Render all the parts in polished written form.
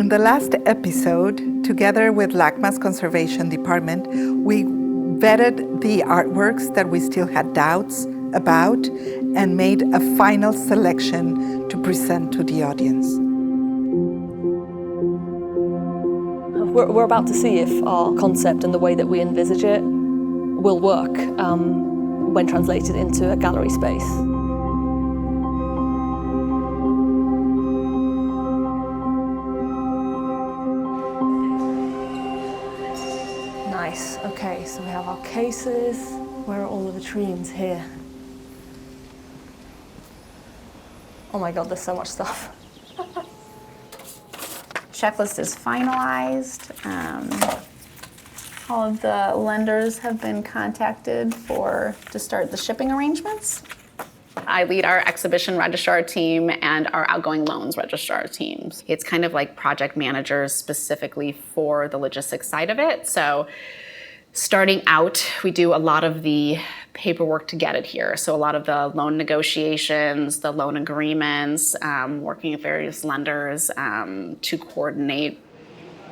On the last episode, together with LACMA's Conservation Department, we vetted the artworks that we still had doubts about and made a final selection to present to the audience. We're about to see if our concept and the way that we envisage it will work when translated into a gallery space. Nice, okay, so we have our cases. Where are all the vitrines here? Oh my God, there's so much stuff. Checklist is finalized. All of the lenders have been contacted to start the shipping arrangements. I lead our exhibition registrar team and our outgoing loans registrar teams. It's kind of like project managers specifically for the logistics side of it. So starting out, we do a lot of the paperwork to get it here. So a lot of the loan negotiations, the loan agreements, working with various lenders to coordinate.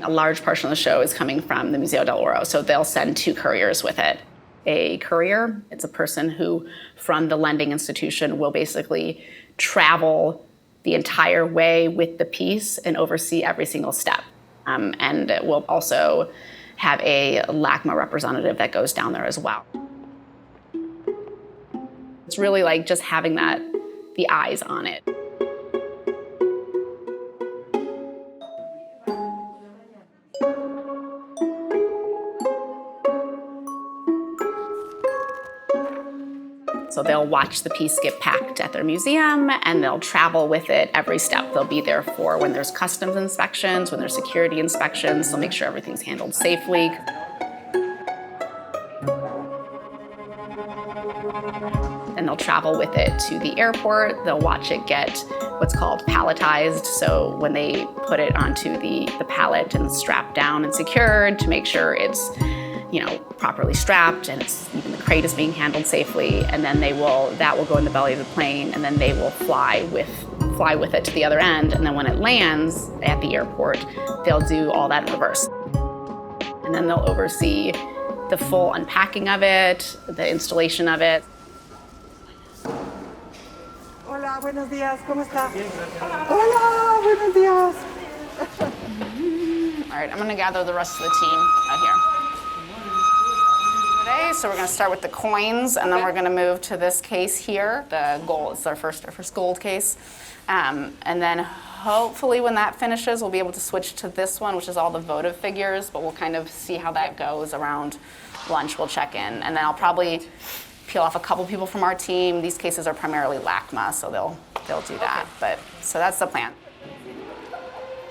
A large portion of the show is coming from the Museo del Oro, so they'll send 2 couriers with it. A courier, it's a person who, from the lending institution, will basically travel the entire way with the piece and oversee every single step. And we'll also have a LACMA representative that goes down there as well. It's really like just having the eyes on it. So they'll watch the piece get packed at their museum and they'll travel with it every step. They'll be there for when there's customs inspections, when there's security inspections. They'll make sure everything's handled safely. And they'll travel with it to the airport. They'll watch it get what's called palletized. So when they put it onto the pallet and strapped down and secured to make sure it's properly strapped and even the crate is being handled safely, and then that will go in the belly of the plane, and then they will fly with it to the other end, and then when it lands at the airport, they'll do all that in reverse. And then they'll oversee the full unpacking of it, the installation of it. Hola, buenos días, ¿cómo está? Hola, buenos días. All right, I'm gonna gather the rest of the team out here. So we're going to start with the coins, and then we're going to move to this case here. The gold, it's our first gold case. And then hopefully when that finishes, we'll be able to switch to this one, which is all the votive figures, but we'll kind of see how that goes around lunch. We'll check in. And then I'll probably peel off a couple people from our team. These cases are primarily LACMA, so they'll do that. But so that's the plan.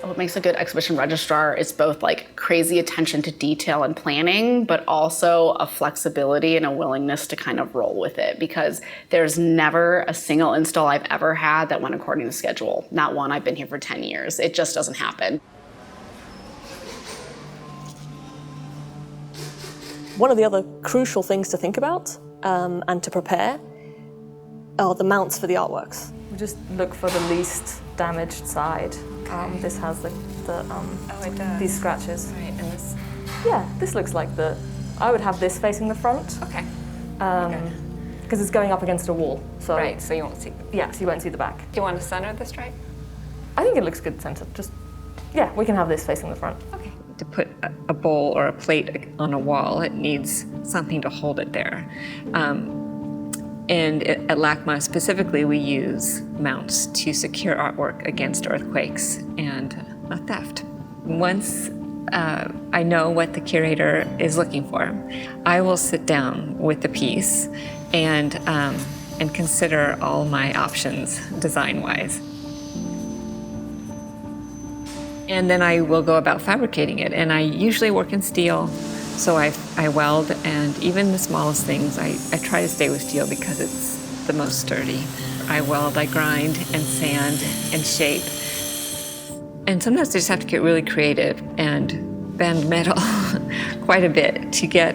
What makes a good exhibition registrar is both like crazy attention to detail and planning, but also a flexibility and a willingness to kind of roll with it, because there's never a single install I've ever had that went according to schedule. Not one. I've been here for 10 years. It just doesn't happen. One of the other crucial things to think about and to prepare are the mounts for the artworks. We just look for the least damaged side. This has these scratches. Right, and this? Yeah, this looks like I would have this facing the front. Okay. Because it's going up against a wall. So right, so you won't see. Yeah, so you won't see the back. Do you want to center the stripe? I think it looks good centered. Yeah, we can have this facing the front. Okay. To put a bowl or a plate on a wall, it needs something to hold it there. And at LACMA specifically, we use mounts to secure artwork against earthquakes and theft. Once I know what the curator is looking for, I will sit down with the piece and consider all my options design-wise. And then I will go about fabricating it, and I usually work in steel. So I weld, and even the smallest things, I try to stay with steel because it's the most sturdy. I weld, I grind, and sand, and shape. And sometimes I just have to get really creative and bend metal quite a bit to get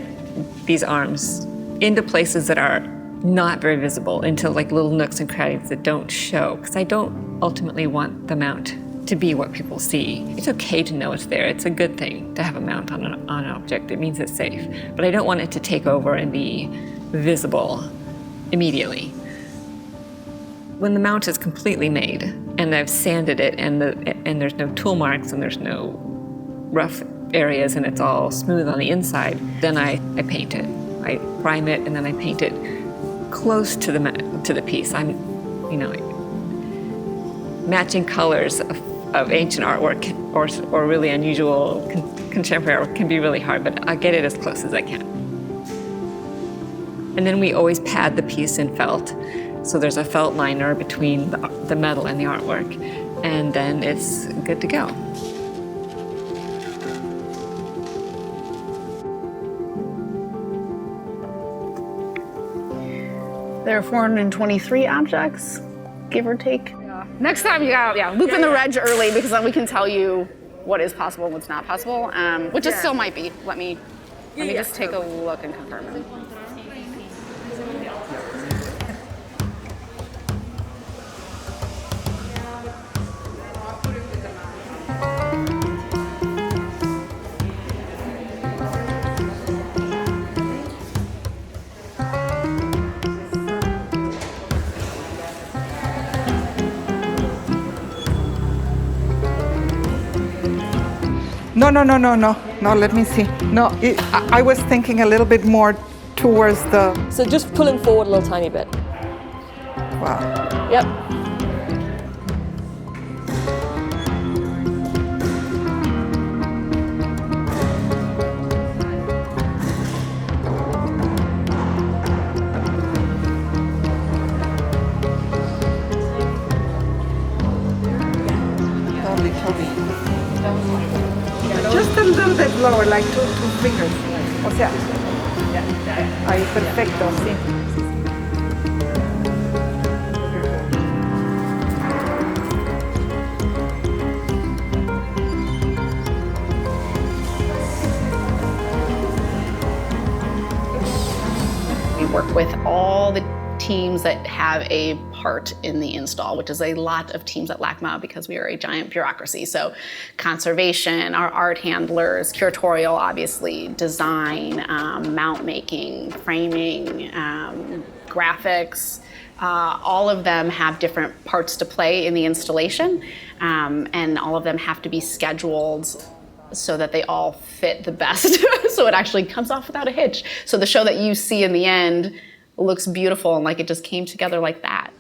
these arms into places that are not very visible, into like little nooks and crannies that don't show, because I don't ultimately want the mount to be what people see. It's okay to know it's there. It's a good thing to have a mount on an object. It means it's safe. But I don't want it to take over and be visible immediately. When the mount is completely made and I've sanded it and there's no tool marks and there's no rough areas and it's all smooth on the inside, then I paint it. I prime it and then I paint it close to the piece. Matching colors of ancient artwork or really unusual contemporary artwork can be really hard, but I'll get it as close as I can. And then we always pad the piece in felt. So there's a felt liner between the metal and the artwork, and then it's good to go. There are 423 objects, give or take. Yeah. Next time, loop in the reg early, because then we can tell you what is possible and what's not possible, which it still might be. Let me just take a look and confirm it. No, let me see. No, I was thinking a little bit more towards the... So just pulling forward a little tiny bit. Wow. Yep. Just a little bit lower, like two fingers. O sea, ahí perfecto, sí. We work with all the teams that have a part in the install, which is a lot of teams at LACMA because we are a giant bureaucracy. So conservation, our art handlers, curatorial, obviously, design, mount making, framing, graphics, all of them have different parts to play in the installation, and all of them have to be scheduled so that they all fit the best, so it actually comes off without a hitch. So the show that you see in the end looks beautiful and like it just came together like that.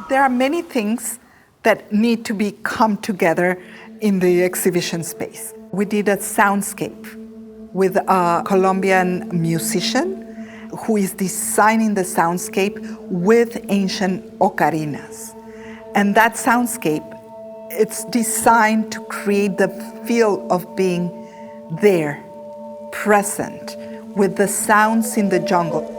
There are many things that need to come together in the exhibition space. We did a soundscape with a Colombian musician who is designing the soundscape with ancient ocarinas. And that soundscape, it's designed to create the feel of being there, present, with the sounds in the jungle.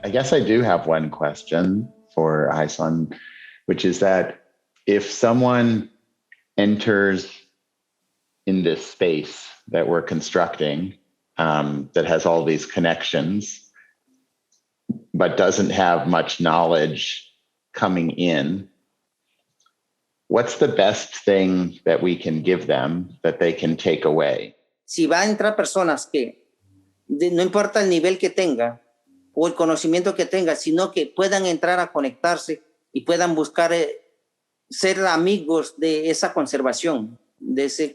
I guess I do have one question for Aison, which is that if someone enters in this space that we're constructing, that has all these connections, but doesn't have much knowledge coming in, what's the best thing that we can give them that they can take away? Si va a entrar personas que, no importa el nivel que tenga, o el conocimiento que tenga, sino que puedan entrar a conectarse y puedan buscar ser amigos de esa conservación, de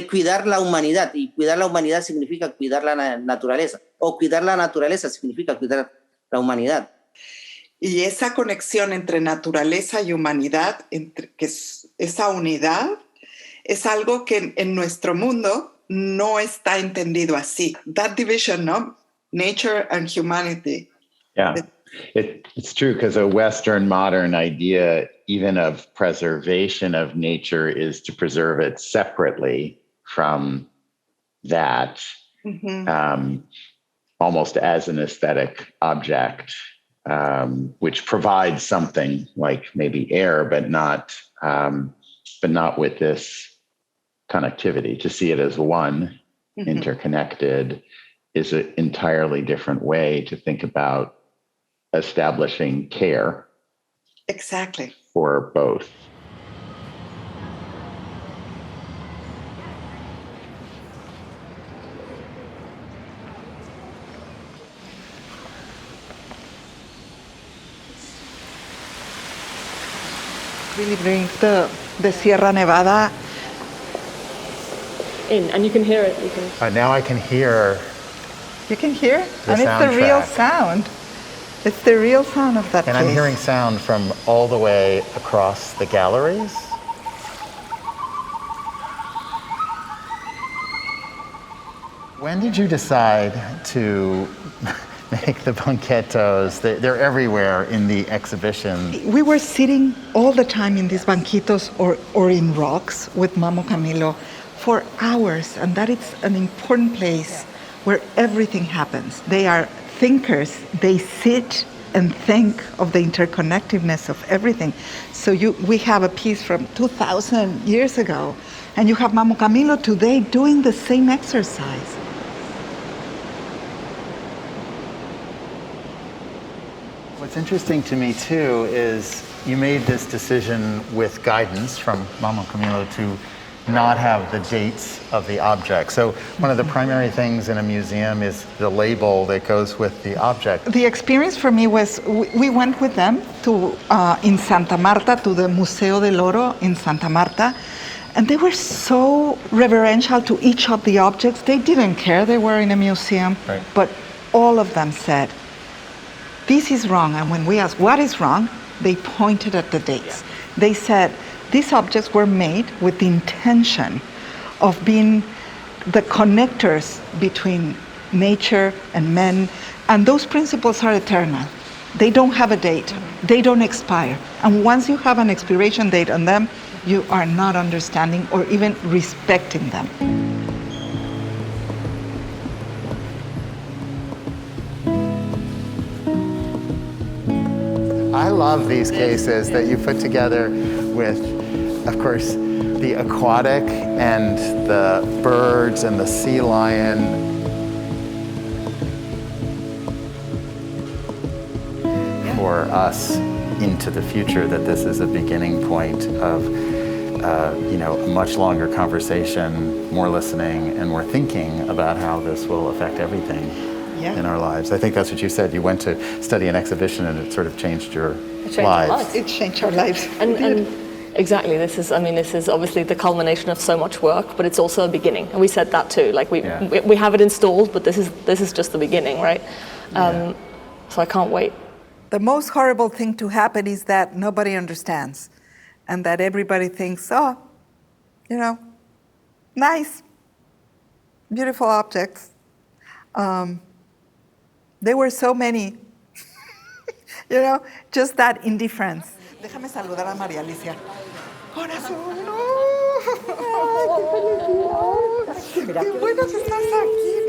cuidar la humanidad. Y cuidar la humanidad significa cuidar la naturaleza, o cuidar la naturaleza significa cuidar la humanidad. Y esa conexión entre naturaleza y humanidad, esa unidad, es algo que en nuestro mundo no está entendido así. That division, ¿no? nature and humanity. Yeah, it's true, because a Western modern idea, even of preservation of nature, is to preserve it separately from that, almost as an aesthetic object, which provides something like maybe air, but not with this connectivity. To see it as one, interconnected, is an entirely different way to think about establishing care. Exactly. For both. Really brings the Sierra Nevada in, and you can hear it. Now I can hear. You can hear? The and it's the real sound. It's the real sound of that place. And I'm hearing sound from all the way across the galleries. When did you decide to make the banquetos? They're everywhere in the exhibition. We were sitting all the time in these banquitos or in rocks with Mamo Camilo for hours, and that is an important place where everything happens. They are thinkers. They sit and think of the interconnectedness of everything. So we have a piece from 2,000 years ago, and you have Mamo Camilo today doing the same exercise. What's interesting to me too is you made this decision with guidance from Mamo Camilo to not have the dates of the object. So one of the primary things in a museum is the label that goes with the object. The experience for me was we went with them to in Santa Marta, to the Museo del Oro in Santa Marta, and they were so reverential to each of the objects. They didn't care they were in a museum, right. But all of them said, this is wrong. And when we asked what is wrong, they pointed at the dates. They said, these objects were made with the intention of being the connectors between nature and men, and those principles are eternal. They don't have a date. They don't expire. And once you have an expiration date on them, you are not understanding or even respecting them. I love these cases that you put together with, of course, the aquatic and the birds and the sea lion. For us into the future, that this is a beginning point of a much longer conversation, more listening, and more thinking about how this will affect everything in our lives. I think that's what you said. You went to study an exhibition and it sort of changed your lives. It changed our lives. And exactly, this is obviously the culmination of so much work, but it's also a beginning. And we said that too. Like we have it installed, but this is just the beginning, right? So I can't wait. The most horrible thing to happen is that nobody understands, and that everybody thinks, oh, nice, beautiful objects. There were so many, just that indifference. Déjame saludar a María Alicia. Corazón, no. Qué bueno que estás aquí.